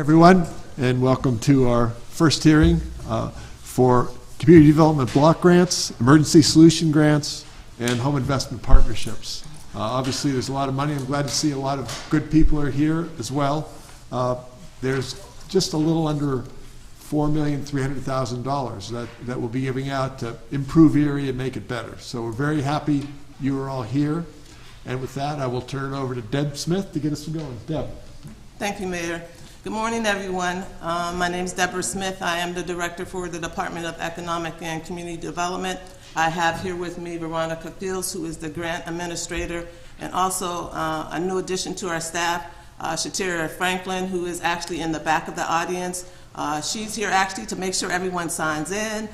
everyone, and welcome to our first hearing for Community Development Block Grants, Emergency Solution Grants, and Home Investment Partnerships. Obviously, there's a lot of money. I'm glad to see a lot of good people are here as well. There's just a little under $4,300,000 that we'll be giving out to improve Erie and make it better. So we're very happy you are all here. And with that, I will turn it over to Deb Smith to get us going. Deb. Thank you, Mayor. Good morning, everyone. My name is Deborah Smith. I am the Director for the Department of Economic and Community Development. I have here with me Veronica Fields, who is the Grant Administrator, and also a new addition to our staff, Shatira Franklin, who is actually in the back of the audience. She's here actually to make sure everyone signs in.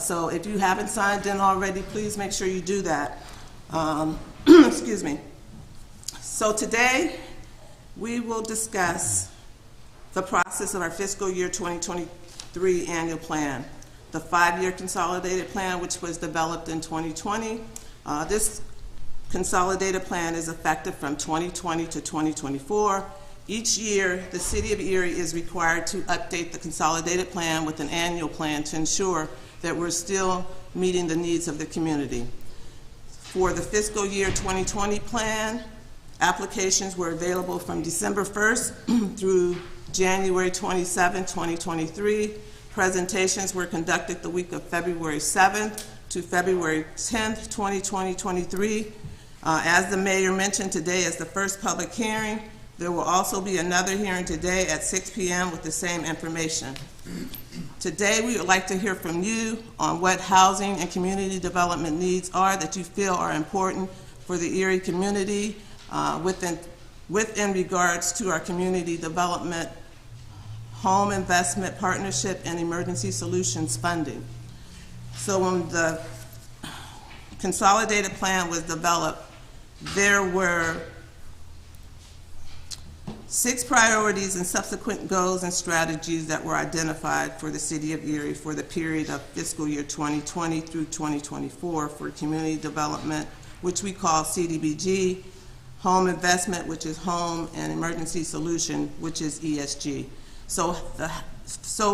So if you haven't signed in already, please make sure you do that. Excuse me. So today, we will discuss the process of our fiscal year 2023 annual plan, the 5-year consolidated plan, which was developed in 2020. This consolidated plan is effective from 2020 to 2024. Each year, the City of Erie is required to update the consolidated plan with an annual plan to ensure that we're still meeting the needs of the community. For the fiscal year 2020 plan, applications were available from December 1st through January 27, 2023. Presentations were conducted the week of February 7th to February 10th, 2023. As the Mayor mentioned, today is the first public hearing. There will also be another hearing today at 6 p.m. with the same information. Today, we would like to hear from you on what housing and community development needs are that you feel are important for the Erie community within regards to our community development, home investment partnership, and emergency solutions funding. So when the consolidated plan was developed, there were 6 priorities and subsequent goals and strategies that were identified for the City of Erie for the period of fiscal year 2020 through 2024 for community development, which we call CDBG, home investment, which is home, and emergency solution, which is ESG. So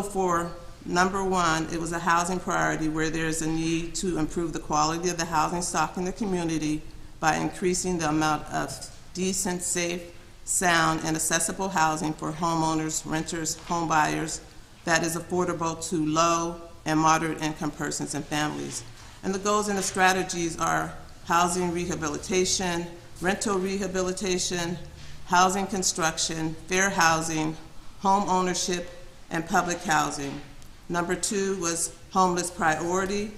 for number 1, it was a housing priority where there's a need to improve the quality of the housing stock in the community by increasing the amount of decent, safe, sound, and accessible housing for homeowners, renters, home buyers that is affordable to low and moderate income persons and families. And the goals and the strategies are housing rehabilitation, rental rehabilitation, housing construction, fair housing, home ownership, and public housing. Number 2 was homeless priority,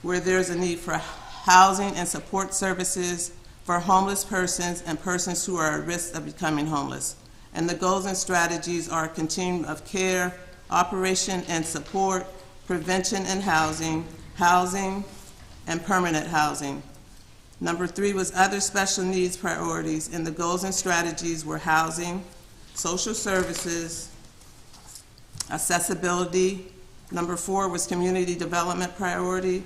where there's a need for housing and support services for homeless persons and persons who are at risk of becoming homeless. And the goals and strategies are continuum of care, operation and support, prevention and housing, and permanent housing. Number 3 was other special needs priorities, and the goals and strategies were housing, social services, accessibility. Number 4 was community development priority,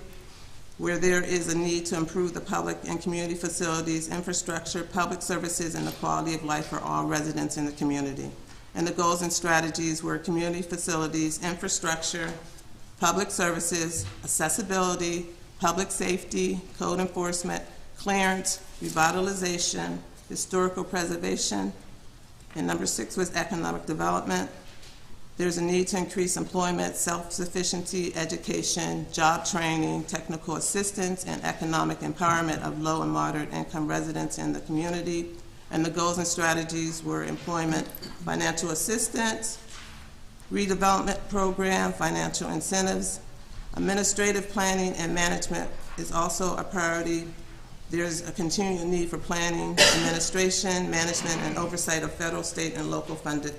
where there is a need to improve the public and community facilities, infrastructure, public services, and the quality of life for all residents in the community. And the goals and strategies were community facilities, infrastructure, public services, accessibility, public safety, code enforcement, clearance, revitalization, historical preservation. And number 6 was economic development. There's a need to increase employment, self-sufficiency, education, job training, technical assistance, and economic empowerment of low and moderate income residents in the community. And the goals and strategies were employment, financial assistance, redevelopment program, financial incentives. Administrative planning and management is also a priority. There's a continuing need for planning, administration, management, and oversight of federal, state, and local funded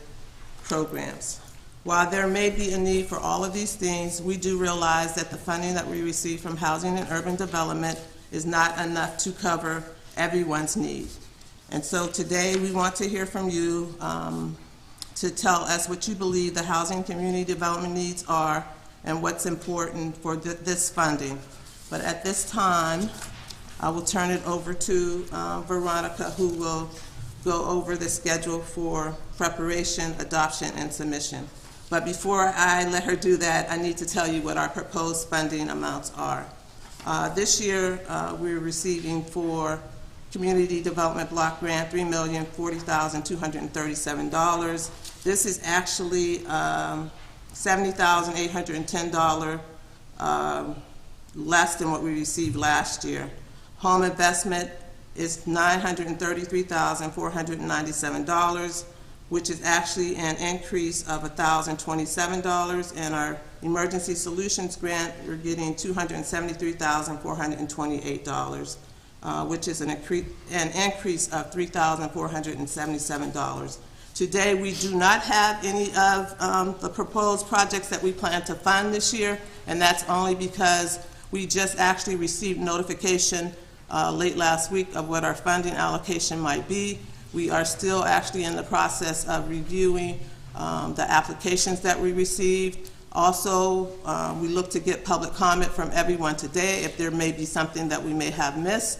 programs. While there may be a need for all of these things, we do realize that the funding that we receive from housing and urban development is not enough to cover everyone's needs. And so today we want to hear from you to tell us what you believe the housing community development needs are and what's important for this funding. But at this time, I will turn it over to Veronica, who will go over the schedule for preparation, adoption, and submission. But before I let her do that, I need to tell you what our proposed funding amounts are. This year, we're receiving for Community Development Block Grant $3,040,237. This is actually $70,810 less than what we received last year. Home investment is $933,497, which is actually an increase of $1,027. And our Emergency Solutions Grant, we're getting $273,428, which is an increase of $3,477. Today, we do not have any of the proposed projects that we plan to fund this year, and that's only because we just actually received notification late last week of what our funding allocation might be. We are still actually in the process of reviewing the applications that we received. Also, we look to get public comment from everyone today if there may be something that we may have missed.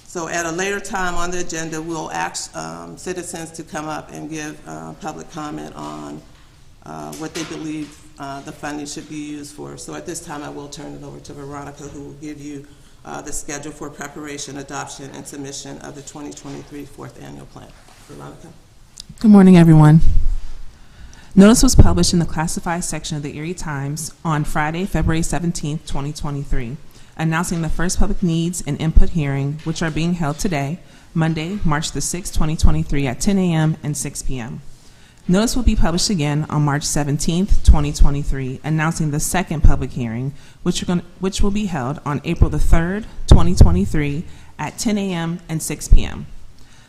So at a later time on the agenda, we'll ask citizens to come up and give public comment on what they believe the funding should be used for. So at this time, I will turn it over to Veronica, who will give you the schedule for preparation, adoption, and submission of the 2023 fourth annual plan. Veronica. Good morning, everyone. Notice was published in the classified section of the Erie Times on Friday, February 17, 2023, announcing the first public needs and input hearing, which are being held today, Monday, March the 6th, 2023 at 10 a.m. and 6 p.m. Notice will be published again on March 17th, 2023, announcing the second public hearing, which will be held on April the 3rd, 2023 at 10 a.m. and 6 p.m.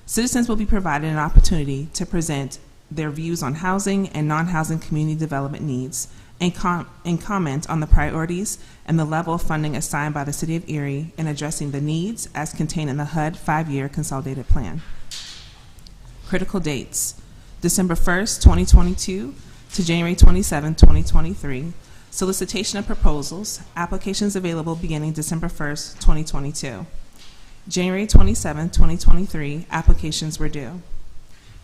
Citizens will be provided an opportunity to present their views on housing and non-housing community development needs and comment on the priorities and the level of funding assigned by the City of Erie in addressing the needs as contained in the HUD 5-year Consolidated Plan. Critical dates: December 1st, 2022 to January 27, 2023. Solicitation of proposals. Applications available beginning December 1st, 2022. January 27, 2023, applications were due.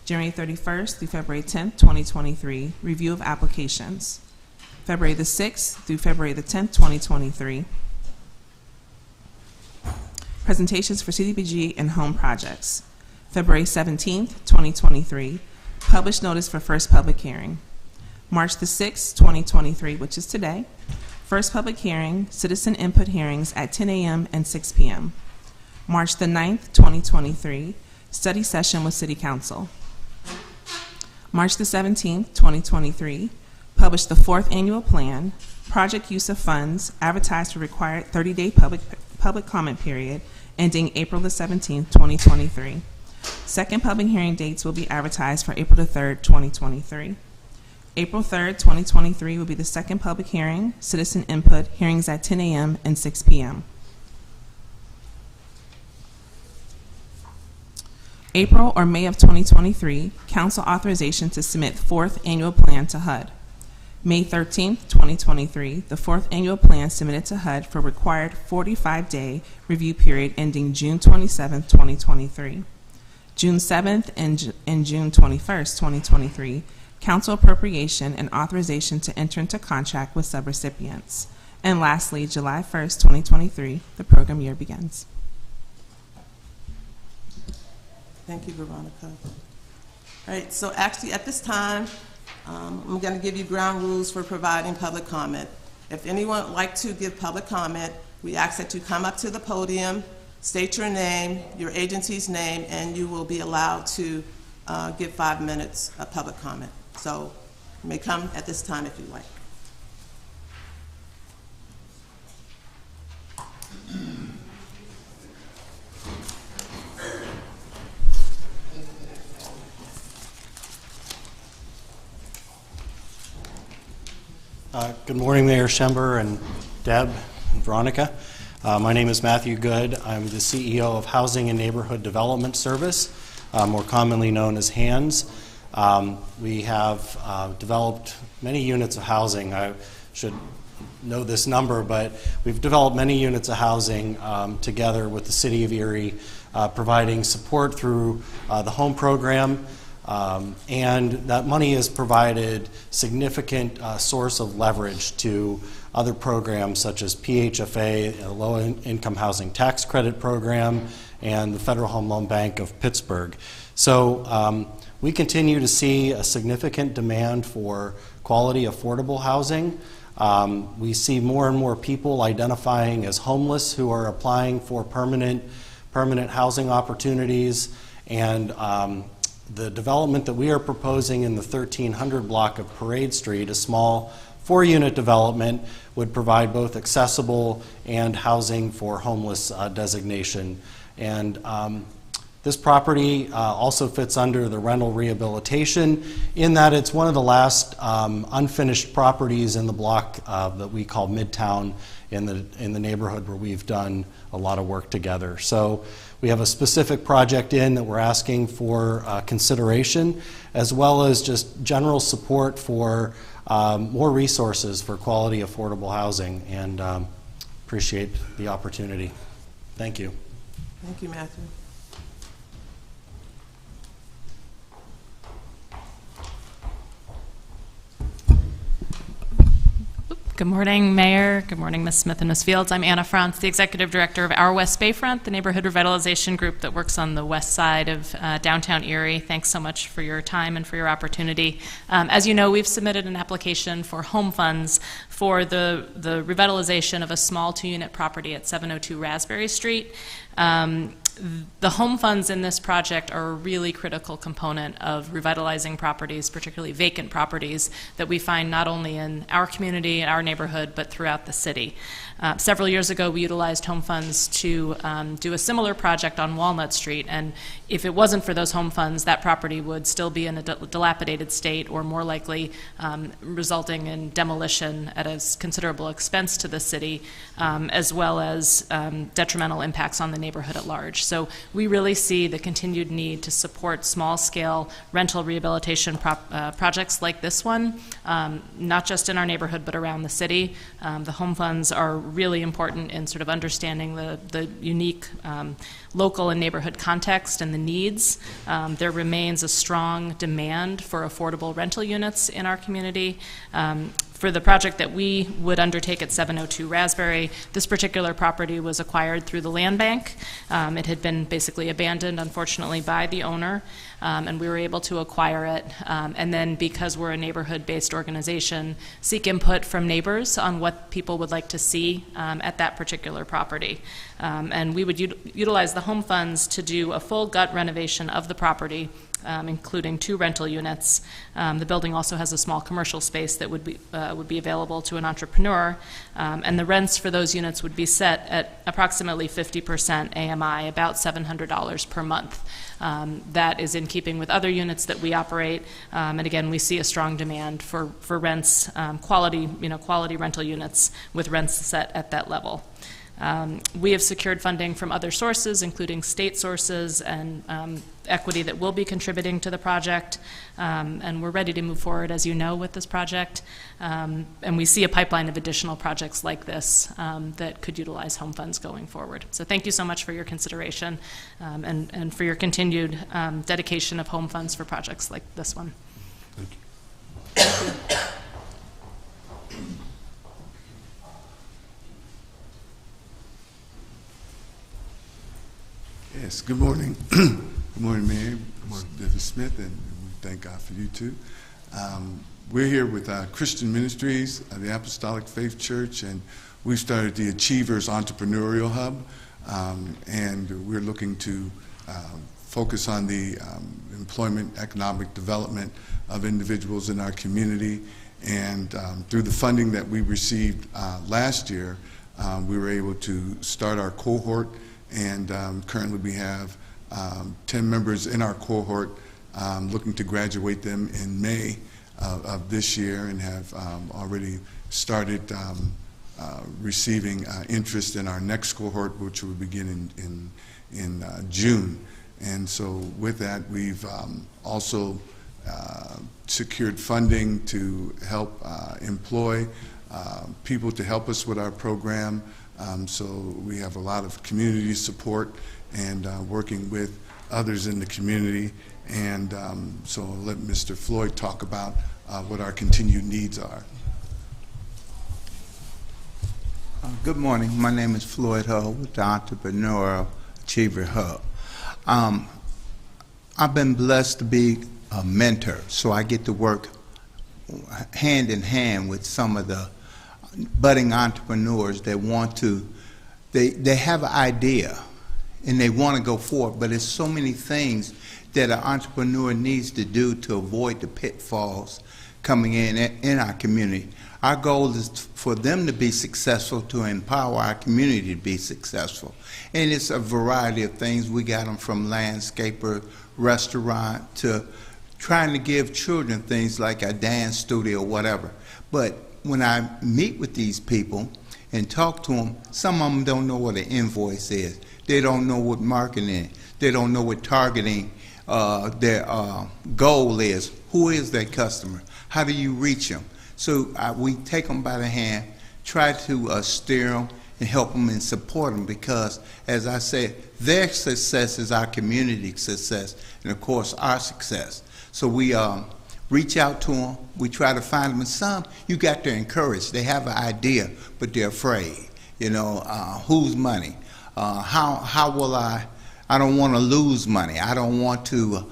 January 31st through February 10th, 2023, review of applications. February the 6th through February the 10th, 2023. Presentations for CDBG and home projects. February 17th, 2023, published notice for first public hearing. March the 6th, 2023, which is today, first public hearing, citizen input hearings at 10 a.m. and 6 p.m. March the 9th, 2023, study session with City Council. March the 17th, 2023, published the fourth annual plan, project use of funds, advertised for required 30-day public comment period, ending April the 17th, 2023. Second public hearing dates will be advertised for April the 3rd, 2023. April 3rd, 2023 will be the second public hearing, citizen input, hearings at 10 a.m. and 6 p.m. April or May of 2023, council authorization to submit fourth annual plan to HUD. May 13th, 2023, the fourth annual plan submitted to HUD for required 45-day review period ending June 27th, 2023. June 7th and June 21st, 2023, council appropriation and authorization to enter into contract with subrecipients. And lastly, July 1st, 2023, the program year begins. Thank you, Veronica. All right, so actually at this time, I'm going to give you ground rules for providing public comment. If anyone would like to give public comment, we ask that you come up to the podium, state your name, your agency's name, and you will be allowed to give 5 minutes of public comment. So you may come at this time if you like. Good morning, Mayor Schember and Deb and Veronica. My name is Matthew Good. I'm the CEO of Housing and Neighborhood Development Service, more commonly known as HANDS. We have developed many units of housing. I should know this number, but we've developed many units of housing together with the City of Erie, providing support through the home program, and that money has provided significant source of leverage to other programs such as PHFA, a low-income housing tax credit program, and the Federal Home Loan Bank of Pittsburgh. So we continue to see a significant demand for quality, affordable housing. We see more and more people identifying as homeless who are applying for permanent housing opportunities, and the development that we are proposing in the 1300 block of Parade Street, a small 4-unit development, would provide both accessible and housing for homeless designation. And this property also fits under the rental rehabilitation in that it's one of the last unfinished properties in the block that we call Midtown in the neighborhood where we've done a lot of work together. So we have a specific project in that we're asking for consideration, as well as just general support for more resources for quality, affordable housing, and appreciate the opportunity. Thank you. Thank you, Matthew. Good morning, Mayor. Good morning, Ms. Smith and Ms. Fields. I'm Anna Frantz, the Executive Director of Our West Bayfront, the neighborhood revitalization group that works on the west side of downtown Erie. Thanks so much for your time and for your opportunity. As you know, we've submitted an application for home funds for the revitalization of a small 2-unit property at 702 Raspberry Street. The home funds in this project are a really critical component of revitalizing properties, particularly vacant properties, that we find not only in our community, our neighborhood, but throughout the city. Several years ago, we utilized home funds to do a similar project on Walnut Street, and if it wasn't for those home funds, that property would still be in a dilapidated state, or more likely resulting in demolition at a considerable expense to the city, as well as detrimental impacts on the neighborhood at large. So we really see the continued need to support small-scale rental rehabilitation projects like this one, not just in our neighborhood, but around the city. The home funds are really important in sort of understanding the unique local and neighborhood context and the needs. There remains a strong demand for affordable rental units in our community. For the project that we would undertake at 702 Raspberry, this particular property was acquired through the land bank. It had been basically abandoned, unfortunately, by the owner, and we were able to acquire it. And then, because we're a neighborhood-based organization, seek input from neighbors on what people would like to see at that particular property. And we would utilize the home funds to do a full gut renovation of the property, including 2 rental units. The building also has a small commercial space that would be available to an entrepreneur, and the rents for those units would be set at approximately 50% AMI, about $700 per month. That is in keeping with other units that we operate, and again, we see a strong demand for rents, quality rental units with rents set at that level. We have secured funding from other sources, including state sources and equity that will be contributing to the project, and we're ready to move forward, as you know, with this project. And we see a pipeline of additional projects like this that could utilize home funds going forward. So thank you so much for your consideration and for your continued dedication of home funds for projects like this one. Thank you. Thank you. Yes, good morning. Good morning, Mayor. Good morning, Mr. Smith, and we thank God for you too. We're here with Christian Ministries, the Apostolic Faith Church, and we've started the Achievers Entrepreneurial Hub, and we're looking to focus on the employment, economic development of individuals in our community. And through the funding that we received last year, we were able to start our cohort. And currently we have 10 members in our cohort, looking to graduate them in May of this year, and have already started receiving interest in our next cohort, which will begin in June. And so with that, we've also secured funding to help employ people to help us with our program. So we have a lot of community support and working with others in the community. And so I'll let Mr. Floyd talk about what our continued needs are. Good morning. My name is Floyd Hull with the Entrepreneurial Achiever Hub. I've been blessed to be a mentor, so I get to work hand in hand with some of the budding entrepreneurs that want to, they have an idea and they want to go forward, but there's so many things that an entrepreneur needs to do to avoid the pitfalls coming in our community. Our goal is for them to be successful, to empower our community to be successful. And it's a variety of things. We got them from landscaper, restaurant, to trying to give children things like a dance studio, whatever. But when I meet with these people and talk to them, some of them don't know what an invoice is. They don't know what marketing is. They don't know what targeting their goal is. Who is their customer? How do you reach them? So we take them by the hand, try to steer them and help them and support them, because, as I said, their success is our community success and, of course, our success. So we reach out to them. We try to find them. And some you got to encourage. They have an idea, but they're afraid. You know, whose money? How will I don't want to lose money. I don't want to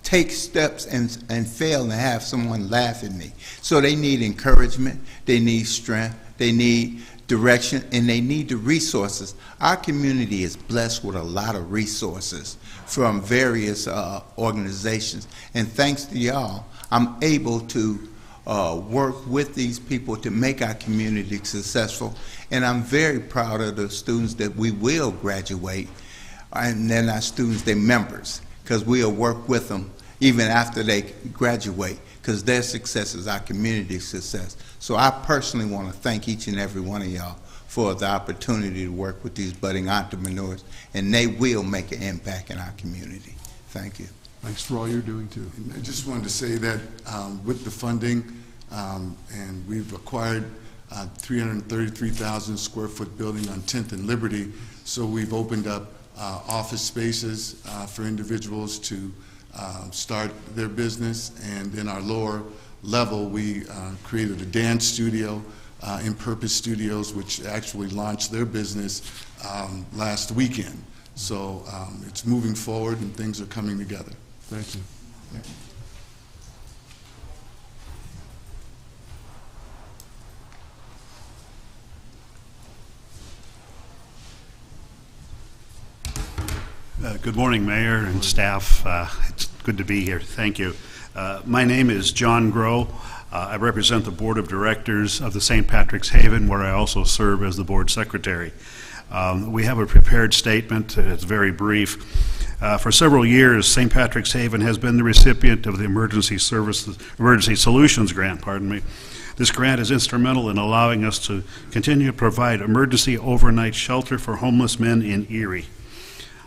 take steps and fail and have someone laugh at me. So they need encouragement, they need strength, they need direction, and they need the resources. Our community is blessed with a lot of resources from various organizations, and thanks to y'all, I'm able to work with these people to make our community successful, and I'm very proud of the students that we will graduate, and then our students, they're members, because we'll work with them even after they graduate, because their success is our community success. So I personally want to thank each and every one of y'all for the opportunity to work with these budding entrepreneurs, and they will make an impact in our community. Thank you. Thanks for all you're doing, too. And I just wanted to say that with the funding, and we've acquired 333,000 square foot building on 10th and Liberty, so we've opened up office spaces for individuals to start their business, and in our lower level we created a dance studio, In Purpose Studios, which actually launched their business last weekend. So it's moving forward and things are coming together. Thank you. Thank you. Good morning, Mayor and staff. It's good to be here. Thank you. My name is John Groh. I represent the Board of Directors of the St. Patrick's Haven, where I also serve as the Board Secretary. We have a prepared statement. It's very brief. For several years, St. Patrick's Haven has been the recipient of the Emergency Solutions Grant. This grant is instrumental in allowing us to continue to provide emergency overnight shelter for homeless men in Erie.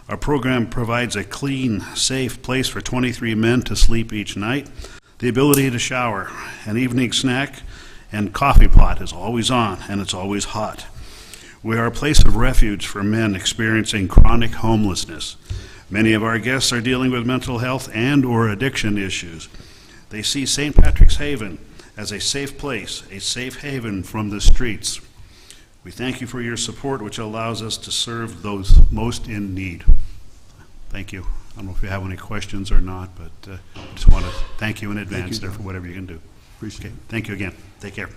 Our program provides a clean, safe place for 23 men to sleep each night. The ability to shower, an evening snack, and coffee pot is always on, and it's always hot. We are a place of refuge for men experiencing chronic homelessness. Many of our guests are dealing with mental health and/or addiction issues. They see St. Patrick's Haven as a safe place, a safe haven from the streets. We thank you for your support, which allows us to serve those most in need. Thank you. I don't know if you have any questions or not, but I just want to thank you in advance for whatever you can do. Appreciate it. Thank you again. Take care.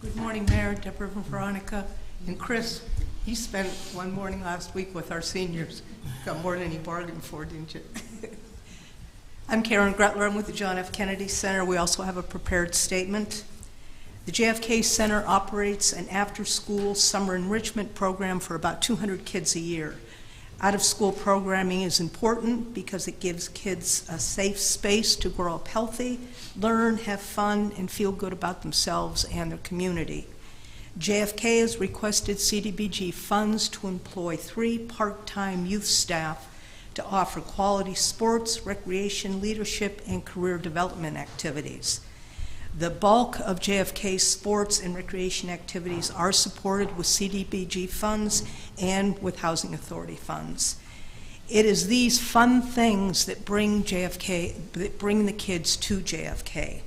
Good morning, Mayor, Deborah, Veronica, and Chris. You spent one morning last week with our seniors. Got more than you bargained for, didn't you? I'm Karen Gretler. I'm with the John F. Kennedy Center. We also have a prepared statement. The JFK Center operates an after-school summer enrichment program for about 200 kids a year. Out-of-school programming is important because it gives kids a safe space to grow up healthy, learn, have fun, and feel good about themselves and their community. JFK has requested CDBG funds to employ 3 part-time youth staff to offer quality sports, recreation, leadership, and career development activities. The bulk of JFK's sports and recreation activities are supported with CDBG funds and with Housing Authority funds. It is these fun things that bring the kids to JFK.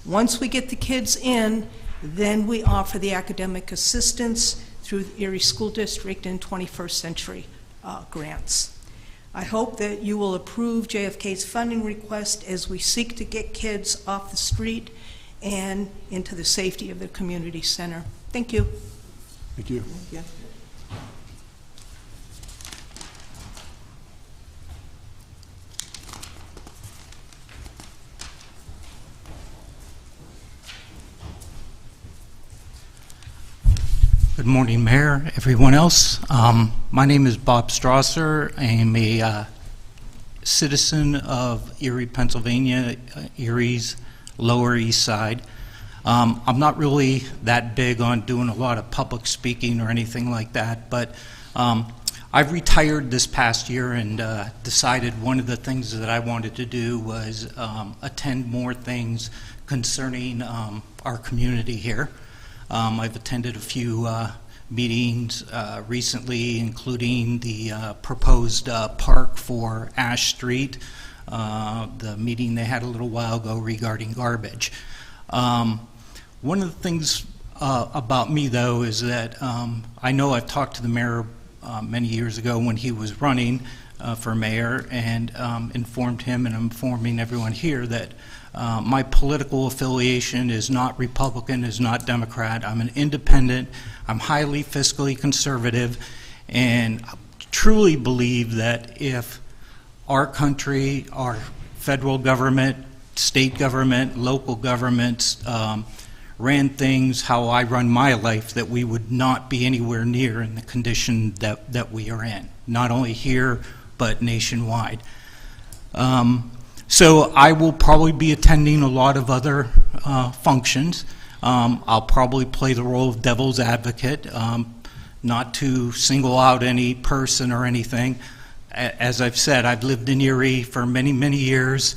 Once we get the kids in, then we offer the academic assistance through the Erie School District and 21st Century grants. I hope that you will approve JFK's funding request as we seek to get kids off the street and into the safety of the community center. Thank you. Thank you. Yeah. Good morning, Mayor, everyone else. My name is Bob Strasser. I am a citizen of Erie, Pennsylvania, Erie's Lower East Side. I'm not really that big on doing a lot of public speaking or anything like that, but I've retired this past year and decided one of the things that I wanted to do was attend more things concerning our community here. I've attended a few meetings recently, including the proposed park for Ash Street, the meeting they had a little while ago regarding garbage. One of the things about me, though, is that I know I've talked to the mayor many years ago when he was running for mayor and informed him, and I'm informing everyone here, that my political affiliation is not Republican, is not Democrat. I'm an independent. I'm highly fiscally conservative, and truly believe that if our country, our federal government, state government, local governments ran things how I run my life, that we would not be anywhere near in the condition that we are in, not only here, but nationwide. So I will probably be attending a lot of other functions. I'll probably play the role of devil's advocate, not to single out any person or anything. As I've said, I've lived in Erie for many, many years.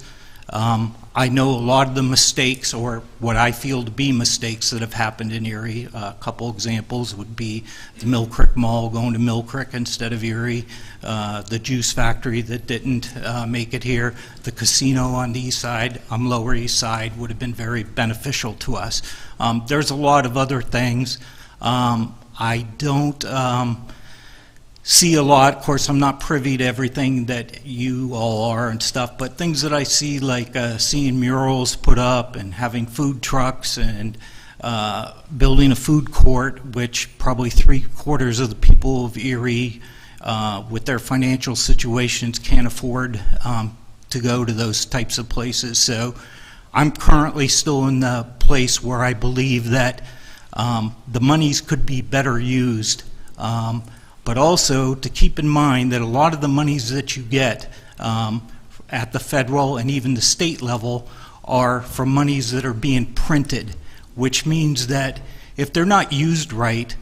I know a lot of the mistakes, or what I feel to be mistakes, that have happened in Erie. A couple examples would be the Mill Creek Mall going to Mill Creek instead of Erie, the juice factory that didn't make it here, the casino on the east side, Lower East Side, would have been very beneficial to us. There's a lot of other things. I don't see a lot. Of course, I'm not privy to everything that you all are and stuff, but things that I see, like seeing murals put up and having food trucks and building a food court, which probably 3/4 of the people of Erie with their financial situations can't afford to go to those types of places. So I'm currently still in the place where I believe that the monies could be better used. But also to keep in mind that a lot of the monies that you get at the federal and even the state level are from monies that are being printed, which means that if they're not used right,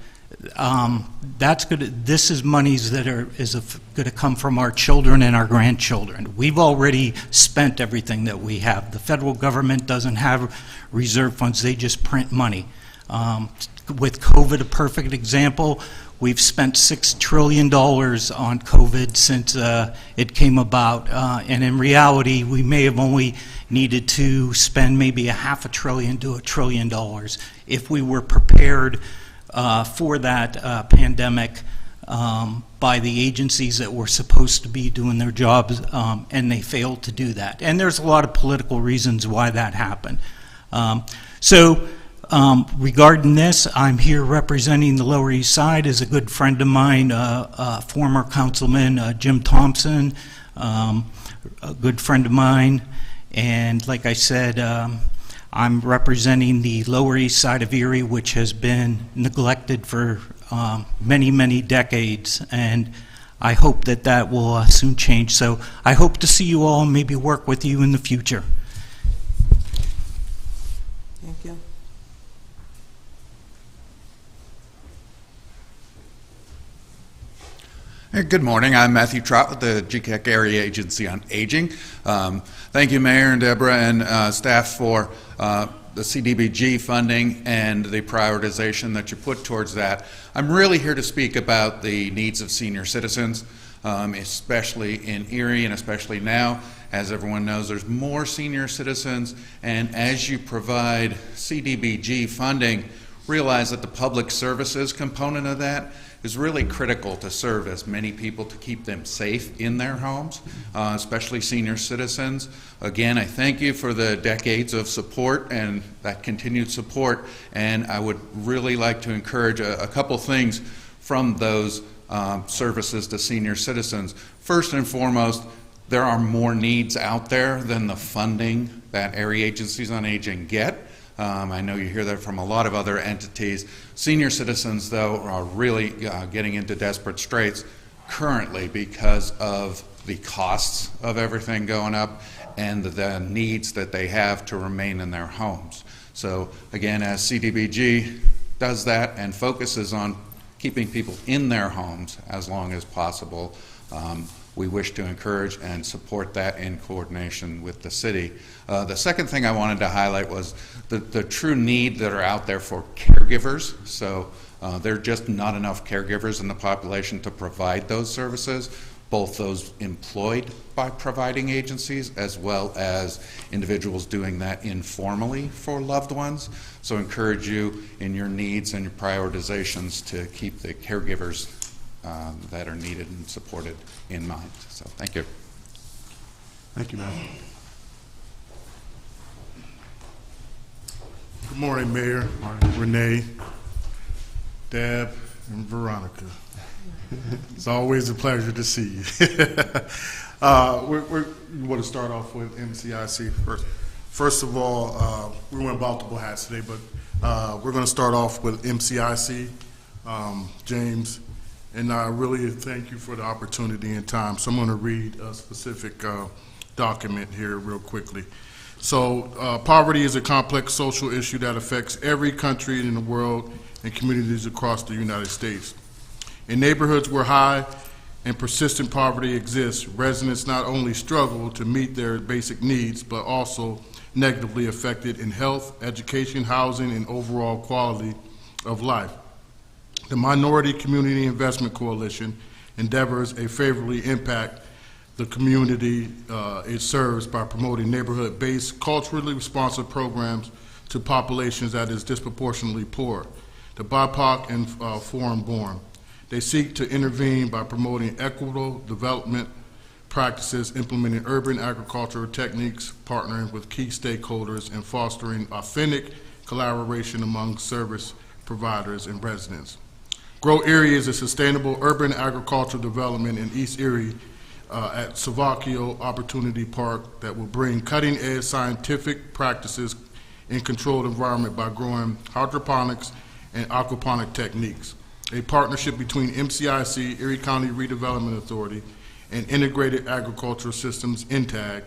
this is monies that is going to come from our children and our grandchildren. We've already spent everything that we have. The federal government doesn't have reserve funds, they just print money. With COVID, a perfect example, we've spent $6 trillion on COVID since it came about, and in reality, we may have only needed to spend maybe $0.5 trillion to $1 trillion if we were prepared for that pandemic by the agencies that were supposed to be doing their jobs, and they failed to do that. And there's a lot of political reasons why that happened. Regarding this, I'm here representing the Lower East Side as a good friend of mine, former councilman Jim Thompson, a good friend of mine, and like I said, I'm representing the Lower East Side of Erie, which has been neglected for many, many decades, and I hope that that will soon change. So I hope to see you all and maybe work with you in the future. Thank you. Hey, good morning. I'm Matthew Trott with the GCAC Area Agency on Aging. Thank you, Mayor and Deborah and staff for the CDBG funding and the prioritization that you put towards that. I'm really here to speak about the needs of senior citizens, especially in Erie and especially now. As everyone knows, there's more senior citizens, and as you provide CDBG funding, realize that the public services component of that is really critical to serve as many people, to keep them safe in their homes, especially senior citizens. Again, I thank you for the decades of support and that continued support, and I would really like to encourage a couple things from those services to senior citizens. First and foremost, there are more needs out there than the funding that area agencies on aging get. I know you hear that from a lot of other entities. Senior citizens, though, are really getting into desperate straits currently because of the costs of everything going up and the needs that they have to remain in their homes. So again, as CDBG does that and focuses on keeping people in their homes as long as possible, we wish to encourage and support that in coordination with the city. The second thing I wanted to highlight was the true need that are out there for caregivers. So there are just not enough caregivers in the population to provide those services, both those employed by providing agencies as well as individuals doing that informally for loved ones. So encourage you in your needs and your prioritizations to keep the caregivers that are needed and supported in mind. So thank you. Thank you, Matt. Good morning, Mayor, Renee, Deb, and Veronica. It's always a pleasure to see you. We want to start off with MCIC first. First of all, we wear multiple hats today, but we're going to start off with MCIC, James. And I really thank you for the opportunity and time. So I'm going to read a specific document here real quickly. So poverty is a complex social issue that affects every country in the world and communities across the United States. In neighborhoods where high and persistent poverty exists, residents not only struggle to meet their basic needs, but also negatively affected in health, education, housing, and overall quality of life. The Minority Community Investment Coalition endeavors to favorably impact the community it serves by promoting neighborhood-based, culturally responsive programs to populations that is disproportionately poor, the BIPOC and foreign-born. They seek to intervene by promoting equitable development practices, implementing urban agricultural techniques, partnering with key stakeholders, and fostering authentic collaboration among service providers and residents. Grow Erie is a sustainable urban agricultural development in East Erie at Savakio Opportunity Park that will bring cutting-edge scientific practices in controlled environment by growing hydroponics and aquaponic techniques. A partnership between MCIC, Erie County Redevelopment Authority, and Integrated Agricultural Systems, INTAG,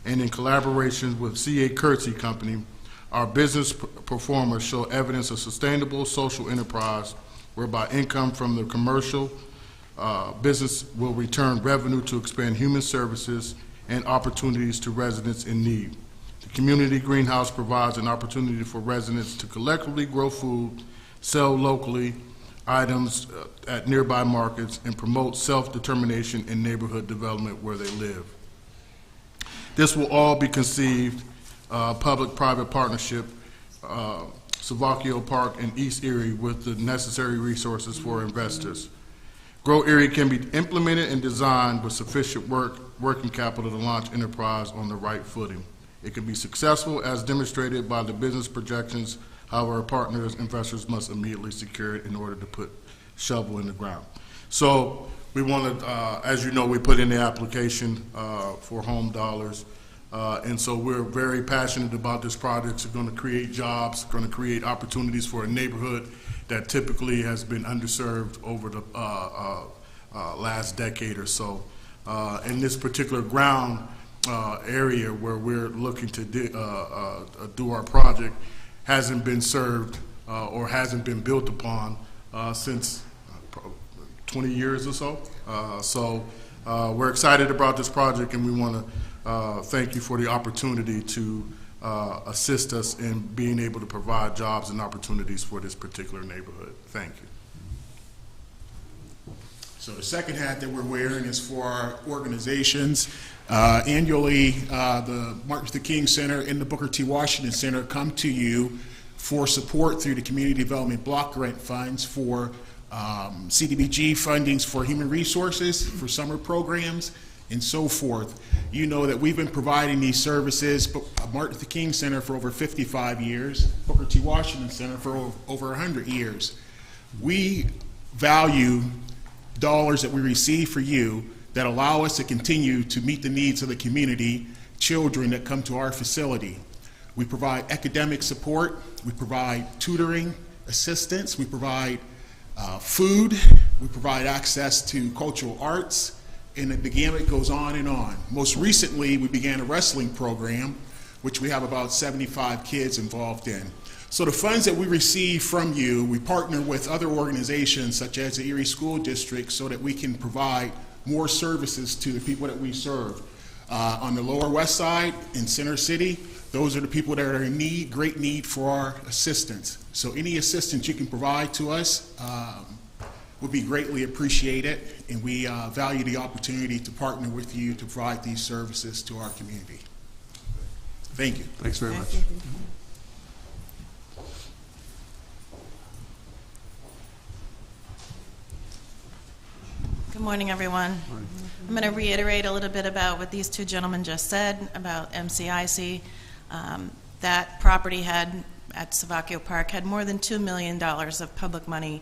and in collaboration with C.A. Curtsey Company, our business performers show evidence of sustainable social enterprise whereby income from the commercial business will return revenue to expand human services and opportunities to residents in need. The community greenhouse provides an opportunity for residents to collectively grow food, sell locally items at nearby markets, and promote self-determination and neighborhood development where they live. This will all be conceived public-private partnership, Savakio Park and East Erie with the necessary resources for investors. Grow Erie can be implemented and designed with sufficient working capital to launch enterprise on the right footing. It can be successful as demonstrated by the business projections. However, partners, investors must immediately secure it in order to put shovel in the ground. So we want to, as you know, we put in the application for home dollars. And so we're very passionate about this project. It's going to create jobs, going to create opportunities for a neighborhood that typically has been underserved over the last decade or so. In this particular ground area where we're looking to do our project hasn't been served or hasn't been built upon since 20 years or so. So we're excited about this project, and we want to thank you for the opportunity to assist us in being able to provide jobs and opportunities for this particular neighborhood. Thank you. So the second hat that we're wearing is for our organizations. Annually, the Martin Luther King Center and the Booker T. Washington Center come to you for support through the Community Development Block Grant Funds for CDBG fundings for human resources, for summer programs, and so forth. You know that we've been providing these services, Martin Luther King Center for over 55 years, Booker T. Washington Center for over 100 years. We value dollars that we receive for you that allow us to continue to meet the needs of the community, children that come to our facility. We provide academic support, we provide tutoring assistance, we provide food, we provide access to cultural arts, and the gamut goes on and on. Most recently, we began a wrestling program, which we have about 75 kids involved in. So the funds that we receive from you, we partner with other organizations such as the Erie School District so that we can provide more services to the people that we serve. On the Lower West Side, in Center City, those are the people that are in need, great need for our assistance. So any assistance you can provide to us would be greatly appreciated, and we value the opportunity to partner with you to provide these services to our community. Thank you. Thanks very much. Good morning, everyone. I'm going to reiterate a little bit about what these two gentlemen just said about MCIC. That property had, at Savacchio Park, had more than $2 million of public money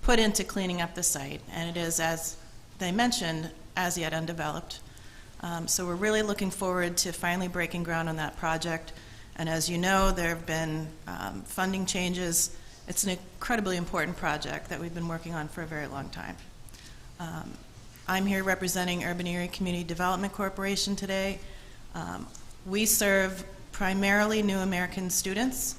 put into cleaning up the site, and it is, as they mentioned, as yet undeveloped. So we're really looking forward to finally breaking ground on that project. And as you know, there have been funding changes. It's an incredibly important project that we've been working on for a very long time. I'm here representing Urban Erie Community Development Corporation today. We serve primarily New American students.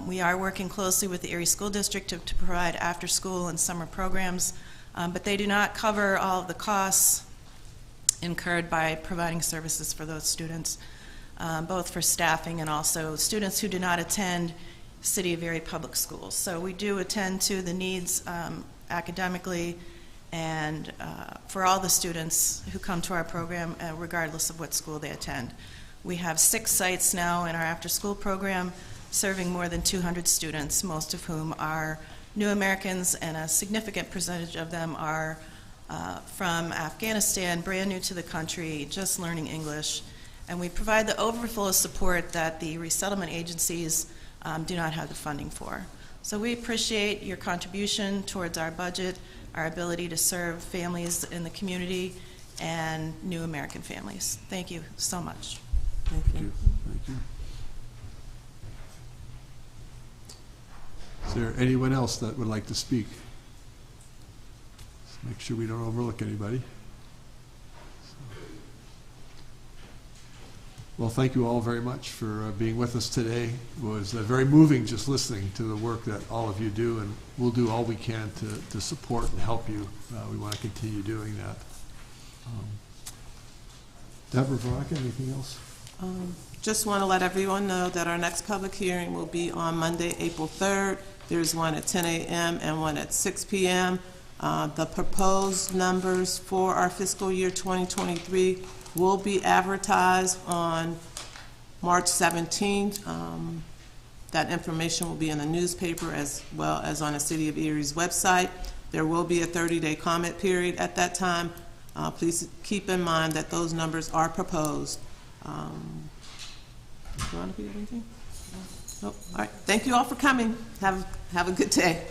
We are working closely with the Erie School District to provide after-school and summer programs, but they do not cover all of the costs incurred by providing services for those students, both for staffing and also students who do not attend City of Erie public schools. So we do attend to the needs academically and for all the students who come to our program, regardless of what school they attend. We have 6 sites now in our after-school program, serving more than 200 students, most of whom are New Americans, and a significant percentage of them are from Afghanistan, brand new to the country, just learning English. And we provide the overflow support that the resettlement agencies do not have the funding for. So we appreciate your contribution towards our budget, our ability to serve families in the community and New American families. Thank you so much. Thank you. Thank you. Is there anyone else that would like to speak? Let's make sure we don't overlook anybody. Well, thank you all very much for being with us today. It was very moving just listening to the work that all of you do, and we'll do all we can to support and help you. We want to continue doing that. Deborah, Veronica, anything else? Just want to let everyone know that our next public hearing will be on Monday, April 3rd. There's one at 10 a.m. and one at 6 p.m. The proposed numbers for our fiscal year 2023 will be advertised on March 17th. That information will be in the newspaper as well as on the City of Erie's website. There will be a 30-day comment period at that time. Please keep in mind that those numbers are proposed. Do you want to read anything? Nope. All right. Thank you all for coming. Have a good day.